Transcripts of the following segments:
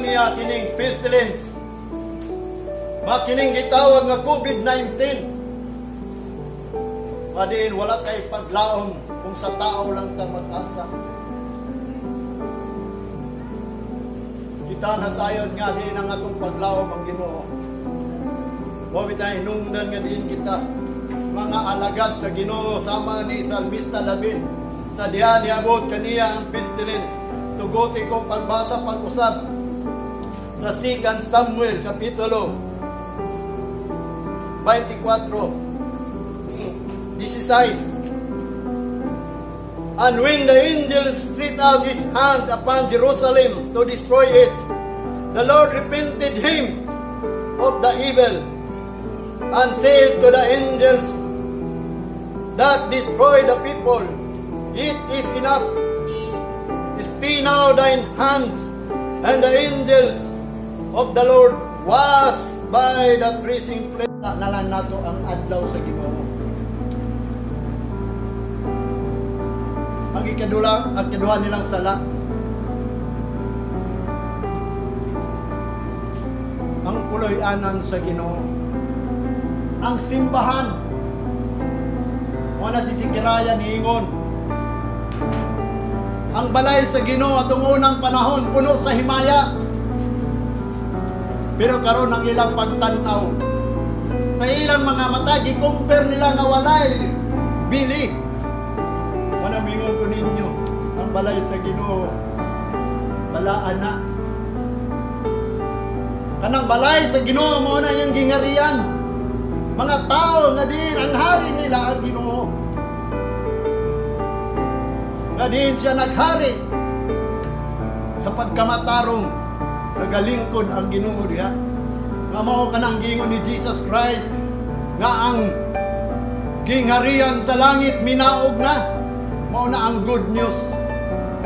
niya kining pestilence. Makining gitawag nga COVID-19. Madiin, wala kay paglaom kung sa tao lang ta mag-asa. Kita nasayod nga din ang atong paglaom ang Ginoo. Huwag tayo hinungdan nga din kita. Mga alagad sa Ginoo, sama ni Salmista David. Sa diha niabot kaniya ang pestilence. Tuguti ko pagbasa pag-usab sa 2 Samuel Kapitulo 24:16. And when the angel stretched out his hand upon Jerusalem to destroy it, the Lord repented him of the evil, and said to the angels that destroy the people, it is enough. Stay now thine hands. And the angels of the Lord was by the threshing place. Nalan nato ang adlaw sa Ginoo. Ang ikaduha nilang sala, ang puloy-anan sa Ginoo. Ang simbahan, na si Sikiraya niingon, ang balay sa Ginoo atong unang panahon puno sa himaya. Pero karon ang ilang pagtanaw, sa ilang mga mata gi-compare nila nga walay bili. Manamingon ko ninyo, ang balay sa Ginoo balaan na. Kanang balay sa Ginoo mao na iyang gingarian. Mga tao nga din ang hari nila ang Ginoo. Nga din siya naghari sa pagkamatarong nagalingkod ang Ginoo diha. Nga mao kanang gingon ni Jesus Christ nga ang gingharian sa langit minaog na. Mao na ang good news.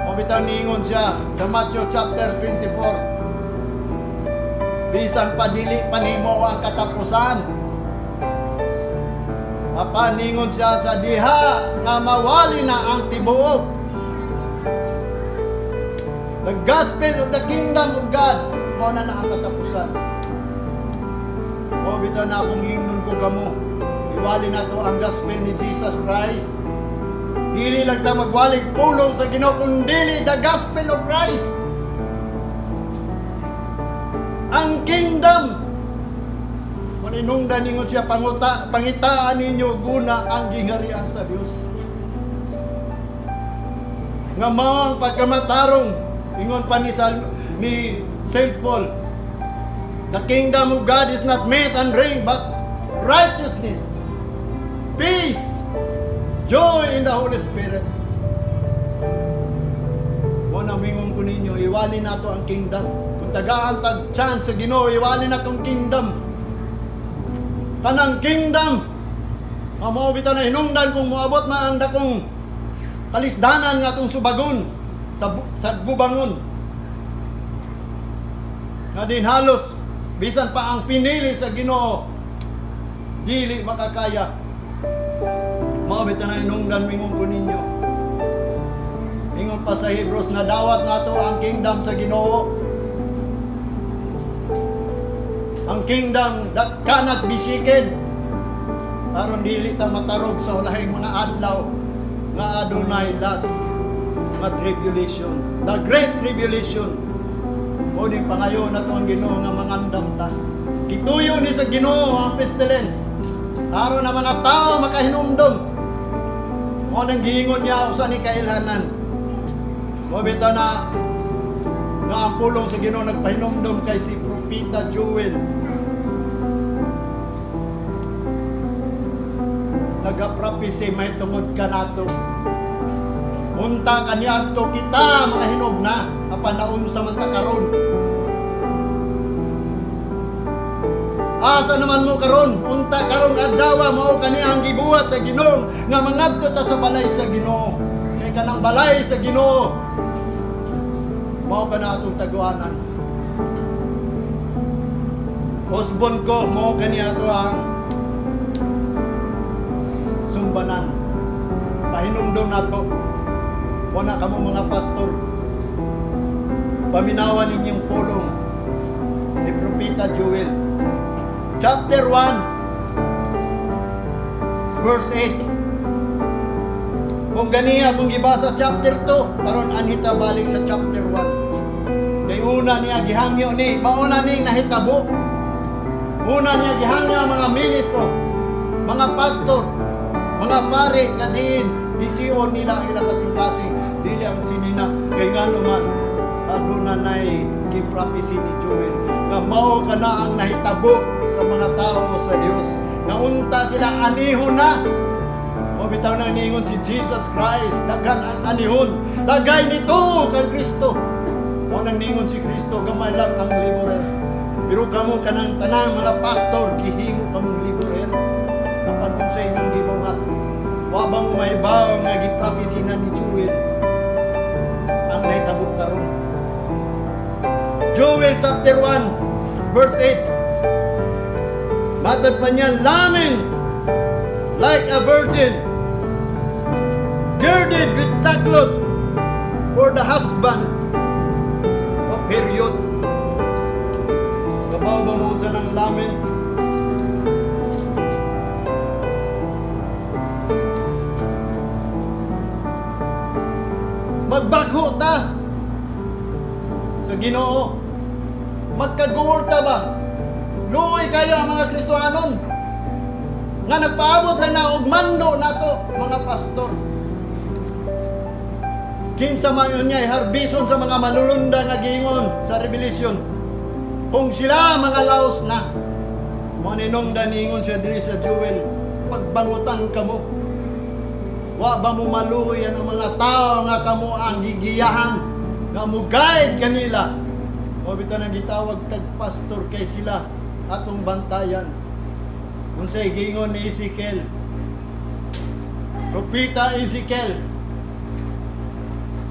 Mabitaw ningon siya sa Matthew chapter 24. Bisan padili panimo ang katapusan. Paningon siya sa diha nga mawali na ang tibuok. The gospel of the kingdom of God, mao na ang katapusan. O bitaw na akong hingnon ko kamo, iwali na to ang gospel ni Jesus Christ. Dili lang ta magwalig pulong sa Ginoo, kundi the gospel of Christ. Ang kingdom, maninungdan ningon siya pangitaan ninyo guna ang gingharian sa Dios. Nga mao ang pagkamatarong, ingon pa ni St. Paul, the kingdom of God is not meat and drink, but righteousness, peace, joy in the Holy Spirit. Muna mingon ko ninyo, iwali na to ang kingdom. Kung tagaan tag chance sa Ginoo, iwali na tong kingdom. Kanang kingdom, mamawita na hinungdan kung moabot man ang dakong kalisdanan nga itong subagon sa bubangon. Na din halos, bisan pa ang pinili sa Ginoo, dili makakaya. Mamawita na hinungdan, mingon ko ninyo. Mingon pa sa Hebrews na dawat na to ang kingdom sa Ginoo. Ang kingdom that cannot be shaken. Aron dili ta matarog sa ulahing mga adlaw nga adunay last nga tribulation, the great tribulation. Muning pangayo na to ang Ginoo nga mangandam ta. Kituyo ni sa Ginoo ang pestilence. Aron na mga tao makahinumdom. Mo nang giingon niya usa ni kailhanan. Mo bitaw na nga ang pulong sa Ginoo nagpahinumdom kay si Propeta Joel. Nagaprapisi may tungod ka nato. Unta kaniadto kita mga hinugna apan naunsa man ta karon. Asa naman mo karon? Unta karon adlaw mao kani ang gibuhat sa Ginoo nga mangadto ta sa balay sa Ginoo. Kay kanang balay sa Ginoo mao kana atong taguanan. Husband ko mao kani ato ang sumbanan. Pahinumdom nato. Wala kamo mga pastor. Paminawan ninyong pulong. Propeta Joel. Chapter 1, verse 8. Kung ganiya, kung gibasa chapter 2, karon anhita balik sa chapter 1. Kay una niya gihangyo ni, mauna ning nahitabo. Una niya gihangyo ang mga ministro, mga pastor, mga pare nga diin isiyon nila ila kasing-kasing dili ang sinina kay ngano man aduna nay giprapisi ni Joel nga mao kana ang nahitabo sa mga tao sa Dios nga unta sila anihon na o bitaw na ningon si Jesus Christ daghan ang anihon lagay nito kay Kristo o nang ningon si Kristo gamay lang ang liborer pero kamo kanang tanan mga pastor gihimo kamong liborer apan sa inyong gibuhat wa bang may bawo nga giprapisinan ni Joel ang nahitabo karon. Joel chapter 1 verse 8. Matod pa niya, lament like a virgin girded with sackcloth for the husband of her youth. Kabaw ba mo sa ng lament? Magbagho ta sa Ginoo. Magkaguol ta ba? Luoy kayo ang mga Kristohanon nga nagpaabot lang na og mando nato mga pastor. Kinsa man yun niya harbison sa mga malulunda nga giingon sa Revelation. Kung sila mga laos na maninong daningon siya diri sa Joel, pagbangutan kamo. Wa ba mo maluoy ang mga tao nga kamo ang gigiyahan nga mo guide kanila. O bitaw nang gitawag tag pastor kay sila atong bantayan. Unsay giingon ni Ezekiel? Propeta Ezekiel,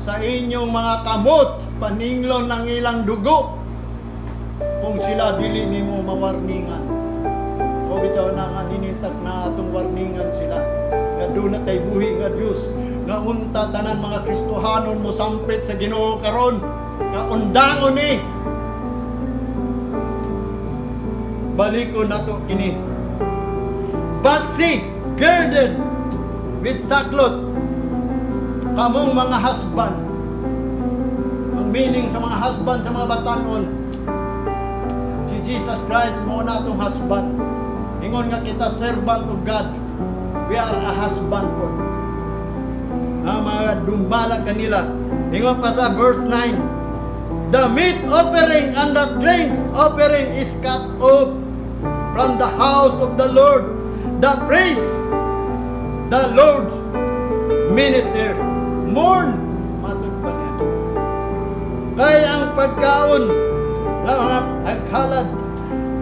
sa inyong mga kamot paninglon ng ilang dugo kung sila dili nimo mawarningan. O bitaw na nga ninintag na atong warningan sila. Nga doon na tayo buhi nga Diyos nga unta tanan mga Kristohanon mo sampit sa Ginoo karon nga undangon ni baliko nato kini baksi girded with sackcloth kamong mga husband. Ang meaning sa mga husband sa mga batanon, si Jesus Christ mo na atong husband. Ingon nga kita servant of God. We are a husband po. Ang mga dumala kanila. Ingon pa sa verse 9. The meat offering and the drinks offering is cut off from the house of the Lord. The priest, the Lord's ministers, mourn. Matod pa niya. Kaya ang pagkaon na mga paghalad,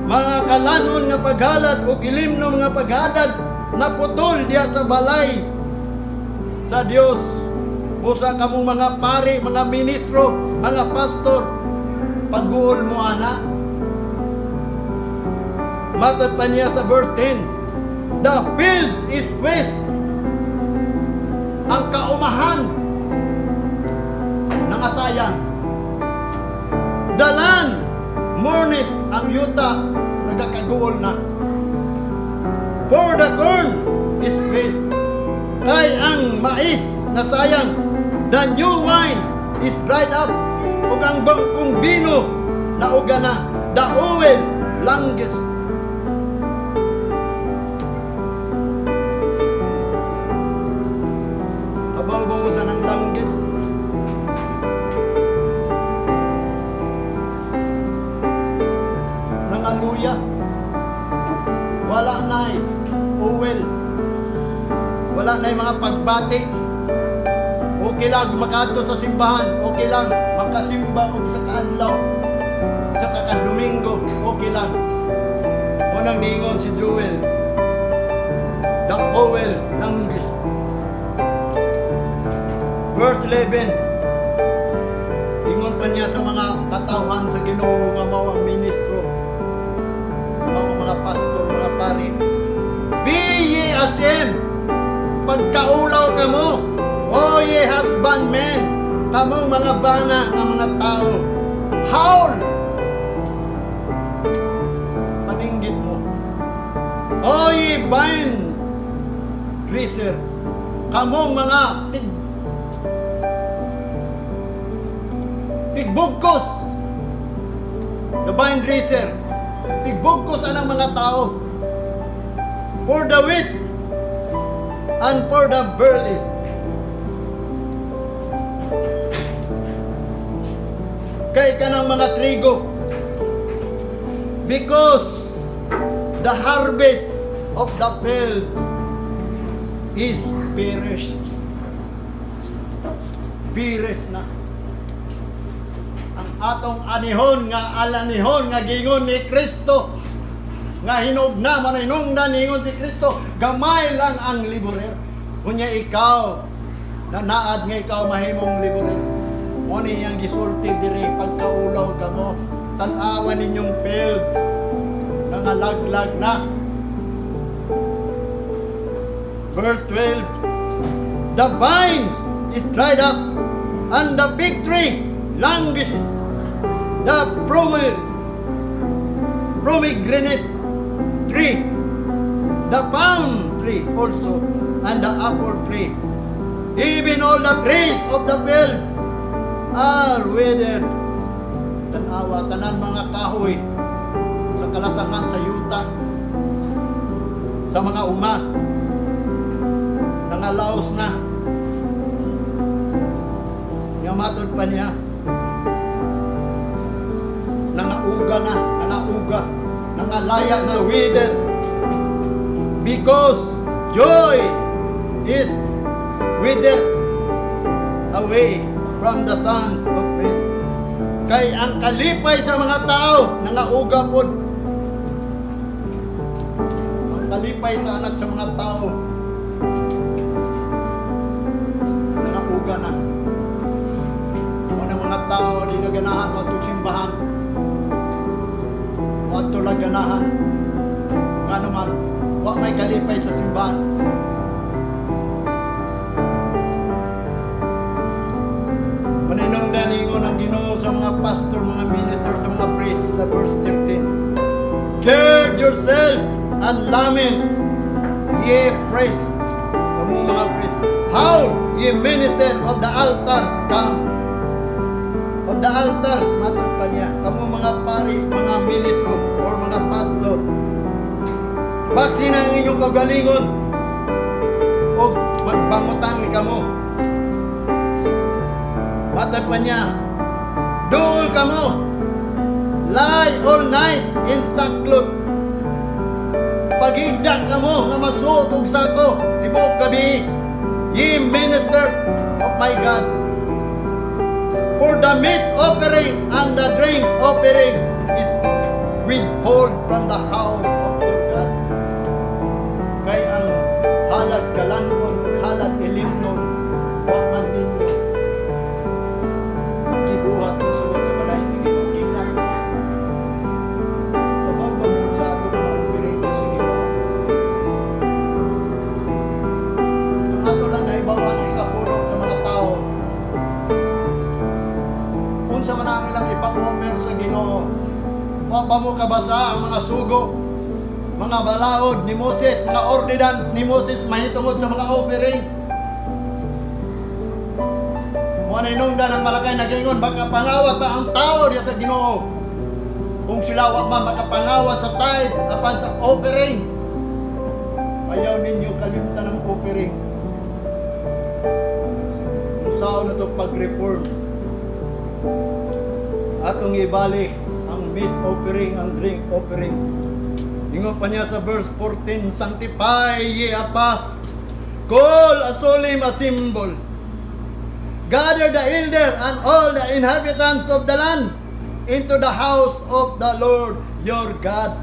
mga kalanon nga paghalad o gilimno mga paghalad naputol diya sa balay sa Dios. Busa kamong mga pari, mga ministro, mga pastor, pag-uol mo ana. Matod pa niya sa verse 10. The field is waste. Ang kaumahan ng asayan. The land mourneth, ang yuta nagkakaguol na. For the corn is waste. Kay ang mais na sayang. The new wine is dried up. Ug ang bangkong bino na uga na. The oil langgis. Kabaw-baw sa ng langgis. Nangaluya. Wala na'y oil. Wala na'y mga pagbati. Okay lang makadto sa simbahan. Okay lang makasimba og sa kaadlaw. Sa kakadomingo. Okay lang. Unang niingon si Joel. The oil langgis. Verse 11. Ingon pa niya sa mga katawan sa Ginoo nga mawang ministro. Mga pastor, mga pari. Be ye ashamed. Pagkaulaw ka mo. O ye husbandmen. Kamong mga bana ng mga tao. Howl. vine dresser. Kamong mga tigbugkos. The vine dresser. Tigbugkos anang mga tao. For the wheat and for the barley. Kay kanang mga trigo. Because the harvest of the field is perished. Perished na. Ang atong anihon nga alanihon nga gingon ni Kristo nga hinugna man hinungdan ningon si Kristo, gamay lang ang liburer. Kunya ikaw na naad nga ikaw mahimong liburer. Mo ni yang gisulti diri pagkaulaw kamo. Tan-awan ninyong field nangalaglag na. Verse 12, the vine is dried up and the fig tree languishes. The pomegranate tree, the palm tree also, and the apple tree, even all the trees of the field are withered. Tanawa, tanan mga kahoy sa kalasangan sa yuta, sa mga uma, nangalaos na. Nga matod pa niya, nangauga na, nangalaya na withered. Because joy is withered away from the sons of men. Kay ang kalipay sa mga tao nangauga pod. Ang kalipay sa anak sa mga tao nangauga na. Mga tao di naganahan matug simbahan. Wato laganahan. Nga naman, wa may kalipay sa simbahan. Maninong daningon ang Ginoo sa mga pastor, mga minister, sa mga priest sa verse 13. Gird yourself and lament, ye priest. Kamu mga priest. How ye minister of the altar come. Of the altar, matod pa niya. Kamu mga pari, mga ministro, or mga pastor. Baksin ang inyong kagalingon o magbangutan ni kamo. Matod pa niya. Duol kamo. Lie all night in sackcloth. Pagigdak kamo nga magsuot og sako. Tibok gabi. Ye ministers of my God. For the meat offering and the drink offerings is withhold from the house of your God. Kay ang halad kalanon, halad ilimnon, wa man ninyo gibuhat sa sulod sa balay sige gikat. Pababa mo sa atong mga offering sige mo. Ang ato lang naibaw ang ikapuno sa mga tao. Unsa man ang ilang ipang-offer sa Ginoo. Wa pa mo kabasa ang mga sugo, mga balaod ni Moses, mga ordinance ni Moses mahitungod sa mga offering. Mo ninungdan ang malakay na gingon baka pangawat pa ang tao diya sa Ginoo. Kung sila wa man makapangawat sa tithes apan sa offering. Ayaw ninyo kalimtan ang offering. Usaw na to pag-reform. Atong ibalik ang meat offering, ang drink offering. Ingon pa niya sa verse 14, sanctify ye a fast, call a solemn assembly, gather the elder and all the inhabitants of the land into the house of the Lord your God.